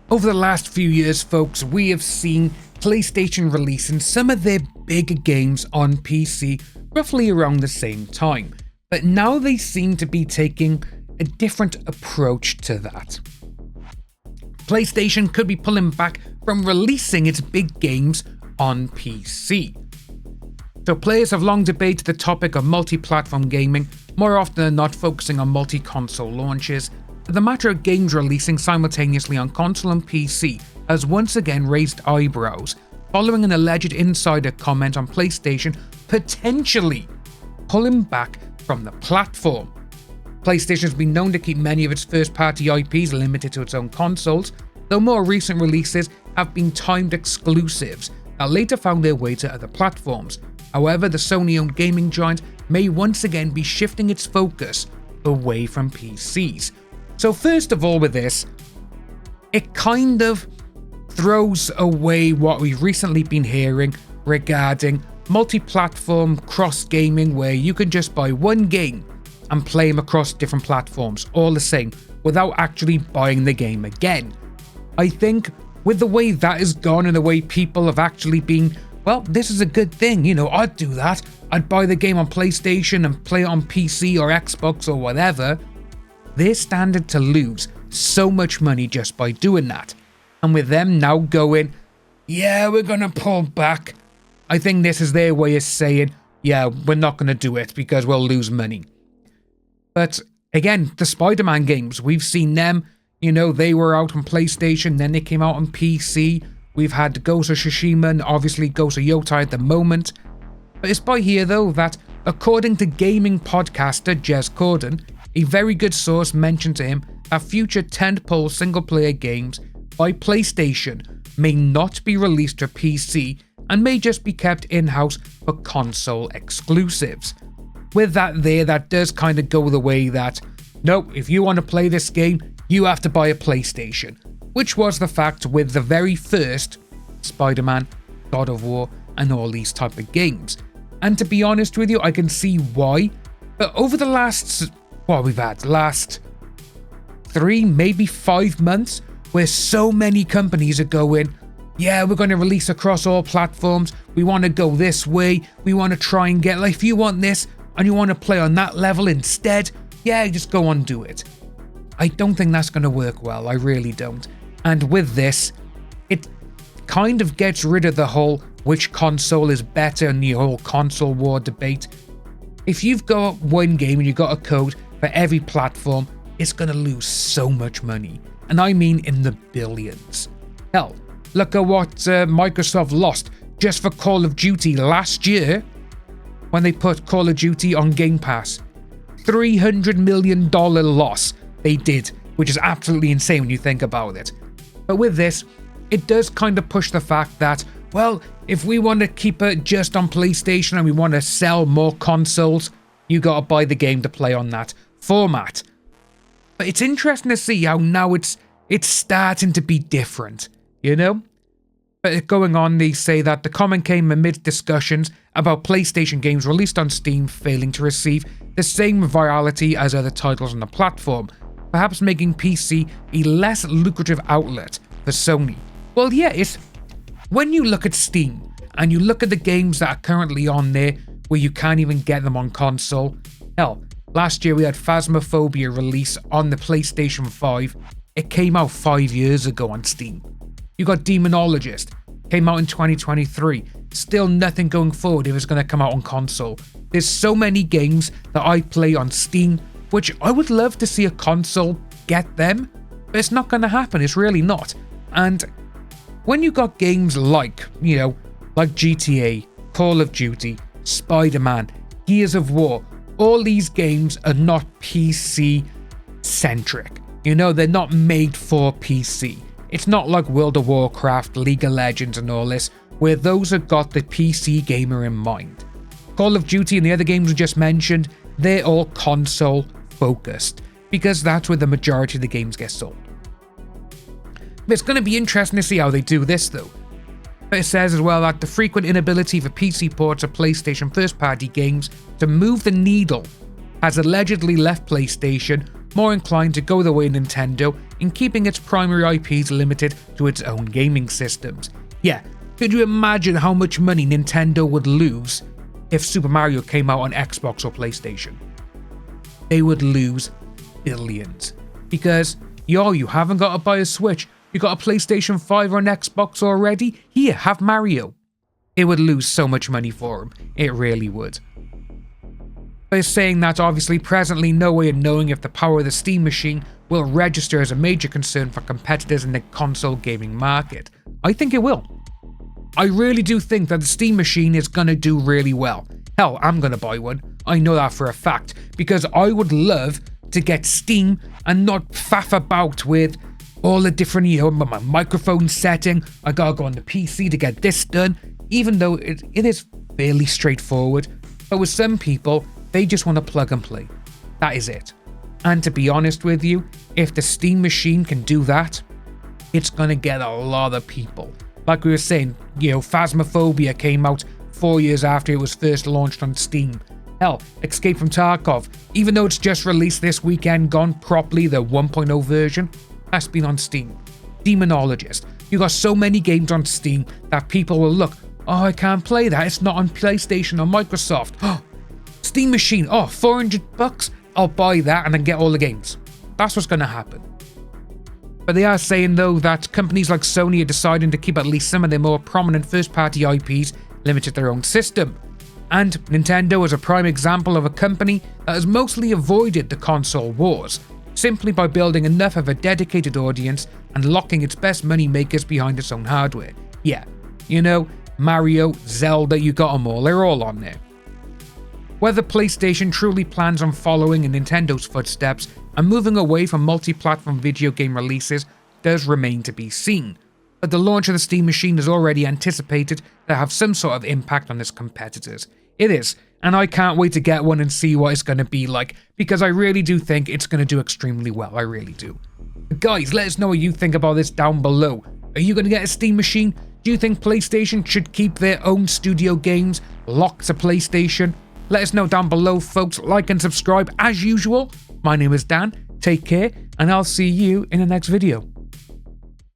Over the last few years, folks, we have seen PlayStation releasing some of their big games on PC roughly around the same time, but now they seem to be taking a different approach to that. PlayStation could be pulling back from releasing its big games on PC. So players have long debated the topic of multi-platform gaming, more often than not focusing on multi-console launches. The matter of games releasing simultaneously on console and PC has once again raised eyebrows, following an alleged insider comment on PlayStation potentially pulling back from the platform. PlayStation has been known to keep many of its first-party IPs limited to its own consoles, though more recent releases have been timed exclusives that later found their way to other platforms. However, the Sony-owned gaming giant may once again be shifting its focus away from PCs. So first of all with this, it kind of throws away what we've recently been hearing regarding multi-platform cross-gaming, where you can just buy one game and play them across different platforms all the same without actually buying the game again. I think with the way that has gone and the way people have actually been, well, this is a good thing, I'd do that. I'd buy the game on PlayStation and play it on PC or Xbox or whatever. They're standing to lose so much money just by doing that. And with them now going, yeah, we're going to pull back, I think this is their way of saying, yeah, we're not going to do it because we'll lose money. But again, the Spider-Man games, we've seen them, they were out on PlayStation, then they came out on PC. We've had Ghost of Tsushima and obviously Ghost of Yotai at the moment. But it's by here though that, according to gaming podcaster Jez Corden, a very good source mentioned to him that future tentpole single-player games by PlayStation may not be released to PC and may just be kept in-house for console exclusives. With that does kind of go the way that, nope, if you want to play this game, you have to buy a PlayStation, which was the fact with the very first Spider-Man, God of War, and all these type of games. And to be honest with you, I can see why, but over the last 3, maybe 5 months, where so many companies are going, yeah, we're going to release across all platforms, we want to go this way, we want to try and get, like, if you want this and you want to play on that level instead, yeah, just go on, do it. I don't think that's going to work well, I really don't. And with this, it kind of gets rid of the whole which console is better and the whole console war debate. If you've got one game and you've got a code for every platform, it's going to lose so much money. And I mean in the billions. Hell, look at what Microsoft lost just for Call of Duty last year when they put Call of Duty on Game Pass. $300 million loss they did, which is absolutely insane when you think about it. But with this, it does kind of push the fact that, well, if we want to keep it just on PlayStation and we want to sell more consoles, you got to buy the game to play on that format. But it's interesting to see how now it's starting to be different, But going on, they say that the comment came amid discussions about PlayStation games released on Steam failing to receive the same virality as other titles on the platform, perhaps making PC a less lucrative outlet for Sony. Well, yeah, it's when you look at Steam and you look at the games that are currently on there where you can't even get them on console. Hell, last year we had Phasmophobia release on the PlayStation 5. It came out 5 years ago on Steam. You got Demonologist, came out in 2023. Still nothing going forward if it's going to come out on console. There's so many games that I play on Steam, which I would love to see a console get them, but it's not going to happen. It's really not. And when you got games like, like GTA, Call of Duty, Spider-Man, Gears of War, all these games are not PC centric. They're not made for PC. It's not like World of Warcraft, League of Legends and all this, where those have got the PC gamer in mind. Call of Duty and the other games we just mentioned, they're all console focused, because that's where the majority of the games get sold. But it's going to be interesting to see how they do this though. But it says as well that the frequent inability for PC ports of PlayStation first-party games to move the needle has allegedly left PlayStation more inclined to go the way of Nintendo in keeping its primary IPs limited to its own gaming systems. Yeah, could you imagine how much money Nintendo would lose if Super Mario came out on Xbox or PlayStation? They would lose billions. Because, you haven't got to buy a Switch, you got a PlayStation 5 or an Xbox already? Here, have Mario. It would lose so much money for them, it really would. By saying that, obviously presently no way of knowing if the power of the Steam machine will register as a major concern for competitors in the console gaming market. I think it will. I really do think that the Steam machine is gonna do really well. Hell, I'm gonna buy one. I know that for a fact, because I would love to get Steam and not faff about with all the different, my microphone setting, I gotta go on the PC to get this done, even though it is fairly straightforward. But with some people, they just want to plug and play. That is it. And to be honest with you, if the Steam machine can do that, it's gonna get a lot of people. Like we were saying, Phasmophobia came out 4 years after it was first launched on Steam. Hell, Escape from Tarkov, even though it's just released this weekend, gone properly, the 1.0 version, that's been on Steam. Demonologist, you got so many games on Steam that people will look, oh, I can't play that, it's not on PlayStation or Microsoft. Oh, Steam machine, oh, $400, I'll buy that and then get all the games. That's what's going to happen. But they are saying though that companies like Sony are deciding to keep at least some of their more prominent first-party IPs limited to their own system. And Nintendo is a prime example of a company that has mostly avoided the console wars, simply by building enough of a dedicated audience and locking its best money makers behind its own hardware. Yeah, Mario, Zelda, you got them all, they're all on there. Whether PlayStation truly plans on following in Nintendo's footsteps and moving away from multi-platform video game releases does remain to be seen, but the launch of the Steam machine is already anticipated to have some sort of impact on its competitors. It is, and I can't wait to get one and see what it's going to be like, because I really do think it's going to do extremely well, I really do. But guys, let us know what you think about this down below. Are you going to get a Steam machine? Do you think PlayStation should keep their own studio games locked to PlayStation? Let us know down below, folks. Like and subscribe as usual. My name is Dan. Take care, and I'll see you in the next video.